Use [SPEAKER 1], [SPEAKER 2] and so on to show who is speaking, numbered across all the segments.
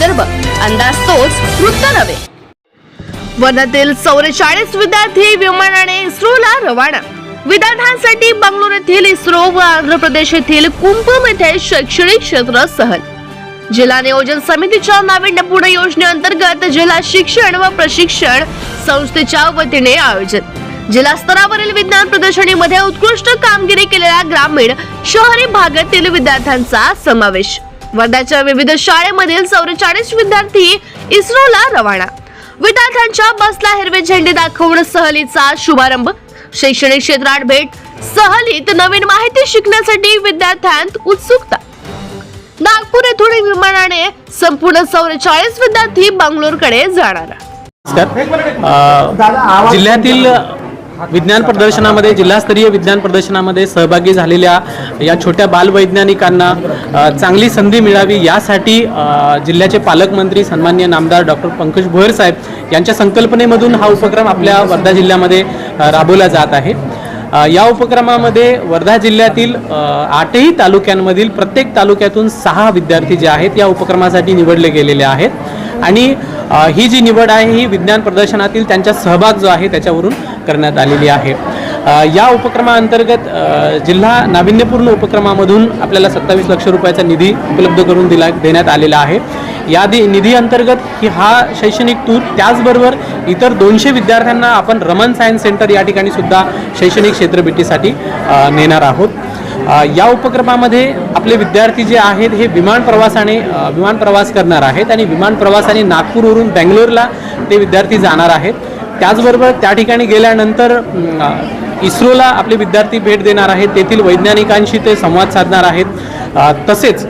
[SPEAKER 1] विदर्भ, अंदाज तोच, वृत्त नव्हे। वर्ध्यातील 44 विद्यार्थी विमानाने इस्रोला रवाना। विद्यार्थ्यांसाठी बंगळुरू येथील इस्रो व आंध्र प्रदेश येथील कुंभम येथे शैक्षणिक क्षेत्र सहल। जिल्हा नियोजन समितीच्या नाविन्यपूर्ण योजनेअंतर्गत जिल्हा शिक्षण व प्रशिक्षण संस्थेच्या वतीने आयोजित जिल्हा स्तरावरील विज्ञान प्रदर्शनीमध्ये उत्कृष्ट कामगिरी केलेल्या ग्रामीण शहरी भागातील विद्यार्थ्यांचा समावेश। वर्ध्याच्या विविध शाळेमधील 44 विद्यार्थी इस्रोला रवाना। विद्यार्थ्यांच्या बसला हिरवे झेंडे दाखवून सहलीचा शुभारंभ। शैक्षणिक क्षेत्रात भेट, सहलीत नवीन माहिती शिकण्यासाठी विद्यार्थ्यांत उत्सुकता। नागपूर येथून विमानाने संपूर्ण 44 विद्यार्थी बंगळुरूकडे जाणार।
[SPEAKER 2] जिल्ह्यातील विज्ञान प्रदर्शनामध्ये, जिल्हास्तरीय विज्ञान प्रदर्शनामध्ये सहभागी झालेल्या या छोट्या बालवैज्ञानिकांना चांगली संधी मिळावी यासाठी जिल्ह्याचे पालकमंत्री सन्माननीय नामदार डॉक्टर पंकज भोयर साहेब यांच्या संकल्पनेमधून हा उपक्रम आपल्या वर्धा जिल्ह्यामध्ये राबवला जात आहे। या उपक्रमामध्ये वर्धा जिल्ह्यातील 8ही तालुक्यांमधील प्रत्येक तालुक्यातून 6 विद्यार्थी जे आहेत या उपक्रमासाठी निवडले गेलेले आहेत आणि ही जी निवड आहे ही विज्ञान प्रदर्शनातील त्यांचा सहभाग जो आहे त्याच्यावरून करण्यात आलेली आहे। या उपक्रमाअंतर्गत जिल्हा नाविन्यपूर्ण उपक्रमामधून आपल्याला 27 लाख रुपयाचा निधी उपलब्ध करून देण्यात आलेला आहे। या निधी अंतर्गत हा शैक्षणिक टूर, त्याचबरोबर इतर 200 विद्यार्थ्यांना आपण रमन सायन्स सेंटर या ठिकाणी सुद्धा शैक्षणिक क्षेत्रभेटीसाठी नेणार आहोत। या उपक्रमामध्ये आपले विद्यार्थी जे आहेत हे विमान प्रवास करणार आहेत आणि विमान प्रवासाने नागपूरवरून बेंगलोरला ते विद्यार्थी जाणार आहेत। त्याचबरोबर त्या ठिकाणी गेल्यानंतर इस्रोला आपले विद्यार्थी भेट देणार आहेत, तेथील वैज्ञानिकांशी ते संवाद साधणार आहेत। तसेच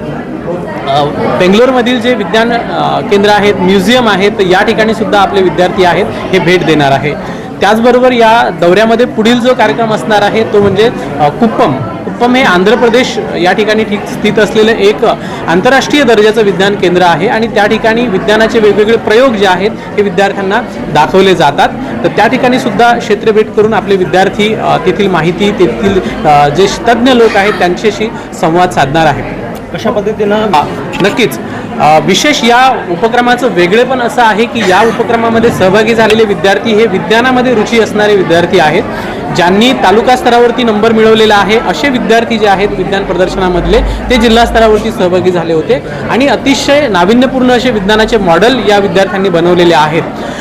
[SPEAKER 2] बेंगलोरमधील जे विज्ञान केंद्र आहेत, म्युझियम आहेत, या ठिकाणी सुद्धा आपले विद्यार्थी आहेत हे भेट देणार आहे। त्याचबरोबर या दौऱ्यामध्ये पुढील जो कार्यक्रम असणार आहे तो म्हणजे कुप्पम हे आंध्र प्रदेश या ठिकाणी स्थित असलेलं एक आंतरराष्ट्रीय दर्जाचं विज्ञान केंद्र आहे आणि त्या ठिकाणी विज्ञानाचे वेगवेगळे प्रयोग जे आहेत हे विद्यार्थ्यांना दाखवले जातात। तर त्या ठिकाणी सुद्धा क्षेत्रभेट करून आपले विद्यार्थी तेथील माहिती, तेथील जे तज्ज्ञ लोक आहेत त्यांच्याशी संवाद साधणार आहेत।
[SPEAKER 3] कशा पद्धतीनं?
[SPEAKER 2] नक्कीच विशेष या उपक्रमाचं वेगळेपण असं आहे की या उपक्रमामध्ये सहभागी झालेले विद्यार्थी हे विज्ञानामध्ये रुची असणारे विद्यार्थी आहेत, ज्यांनी तालुका स्तरावरती नंबर मिळवलेला आहे। असे विद्यार्थी जे आहेत विज्ञान प्रदर्शनामधले ते जिल्हा स्तरावरती सहभागी झाले होते आणि अतिशय नाविन्यपूर्ण असे विज्ञानाचे मॉडेल या विद्यार्थ्यांनी बनवलेले आहेत।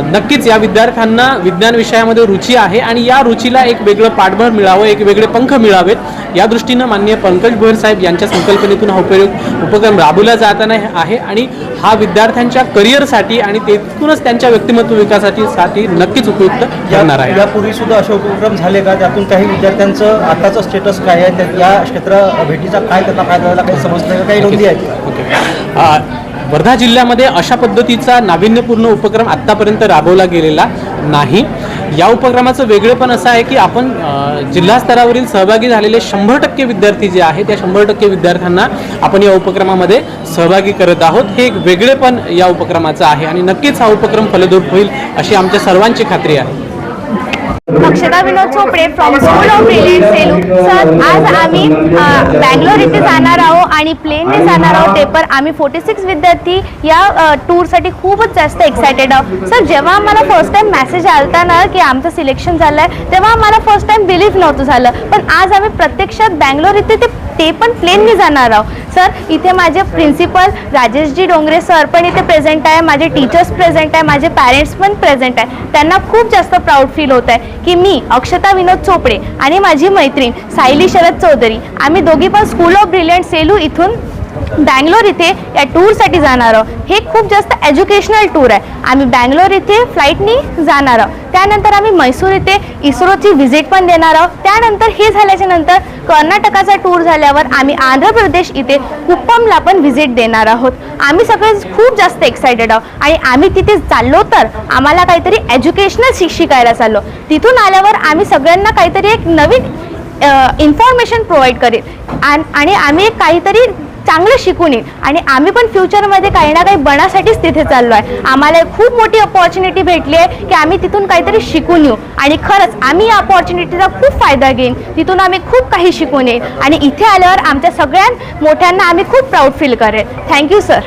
[SPEAKER 2] नक्कीच या विद्यार्थ्यांना विज्ञान विषयामध्ये रुची आहे आणि या रुचीला एक वेगळं पाठबळ मिळावं, एक वेगळे पंख मिळावेत या दृष्टीनं माननीय पंकज भोयर साहेब यांच्या संकल्पनेतून हा उपक्रम राबवला जाताना आहे आणि हा विद्यार्थ्यांच्या करिअरसाठी आणि तेथूनच त्यांच्या व्यक्तिमत्व विकासासाठी नक्कीच उपयुक्त ठरणार आहे।
[SPEAKER 3] यापूर्वी सुद्धा असे उपक्रम झाले का? त्यातून काही विद्यार्थ्यांचं आताचं स्टेटस काय आहे, या क्षेत्र भेटीचा काय त्यांना फायदा झाला, काही समजलं, काही नोंदी आहेत?
[SPEAKER 2] ओके, वर्धा जिल्ह्यामध्ये अशा पद्धतीचा नाविन्यपूर्ण उपक्रम आत्तापर्यंत राबवला गेलेला नाही। या उपक्रमाचं वेगळेपण असं आहे की आपण जिल्हा स्तरावरील सहभागी झालेले 100% विद्यार्थी जे आहेत या 100% विद्यार्थ्यांना आपण या उपक्रमामध्ये सहभागी करत आहोत। हे एक वेगळेपण या उपक्रमाचं आहे आणि नक्कीच हा उपक्रम फलदायी होईल अशी आमच्या सर्वांची खात्री आहे।
[SPEAKER 4] Akshata Vinod Chopde from school of brilliant Selu. Sir, आज आम्ही बँगलोर इथे जाणार आहोत आणि प्लेनने जाणार आहोत, ते पण आम्ही 46 विद्यार्थी या टूरसाठी खूपच जास्त एक्सायटेड आहोत। सर, जेव्हा आम्हाला फर्स्ट टाइम मेसेज आलता ना की आमचं सिलेक्शन झालं आहे, तेव्हा आम्हाला फर्स्ट टाइम बिलीव्ह नव्हतं झालं, पण आज आम्ही प्रत्यक्षात बँगलोर इथे ते पण प्लेनने जाणार आहोत। सर, इथे माझे प्रिन्सिपल राजेशजी डोंगरे सर पण इथे प्रेझेंट आहे, माझे टीचर्स प्रेझेंट आहे, माझे पॅरेंट्स पण प्रेझेंट आहे। त्यांना खूप जास्त प्राऊड फील होत आहे की मी अक्षता विनोद चोपडे आणि माझी मैत्रीण सायली शरद चौधरी आम्ही दोघी पण स्कूल ऑफ ब्रिलियंट सेलू इथून बँगलोर इथे या टूरसाठी जाणार आहोत। हे खूप जास्त एज्युकेशनल टूर आहे। आम्ही बँगलोर इथे फ्लाईटनी जाणार आहोत, त्यानंतर आम्ही मैसूर इथे इस्रोची व्हिजिट पण देणार आहोत। त्यानंतर हे झाल्याच्या नंतर कर्नाटकाचा टूर झाल्यावर आम्ही आंध्र प्रदेश इथे कुप्पमला पण व्हिजिट देणार आहोत। आम्ही सगळे खूप जास्त एक्सायटेड आहोत आणि आम्ही तिथे चाललो तर आम्हाला काहीतरी एज्युकेशनल शिकायला चाललो। तिथून आल्यावर आम्ही सगळ्यांना काहीतरी एक नवीन इन्फॉर्मेशन प्रोव्हाइड करेल आणि आम्ही काहीतरी चांगलं शिकून येईल आणि आम्ही पण फ्युचरमध्ये काही ना काही बनासाठीच तिथे चाललो आहे। आम्हाला खूप मोठी अपॉर्च्युनिटी भेटली आहे की आम्ही तिथून काहीतरी शिकून येऊ आणि खरंच आम्ही या अपॉर्च्युनिटीचा खूप फायदा घेईन, तिथून आम्ही खूप काही शिकून येईल आणि इथे आल्यावर आमच्या सगळ्या मोठ्यांना आम्ही खूप प्राऊड फील करेल। Thank you sir.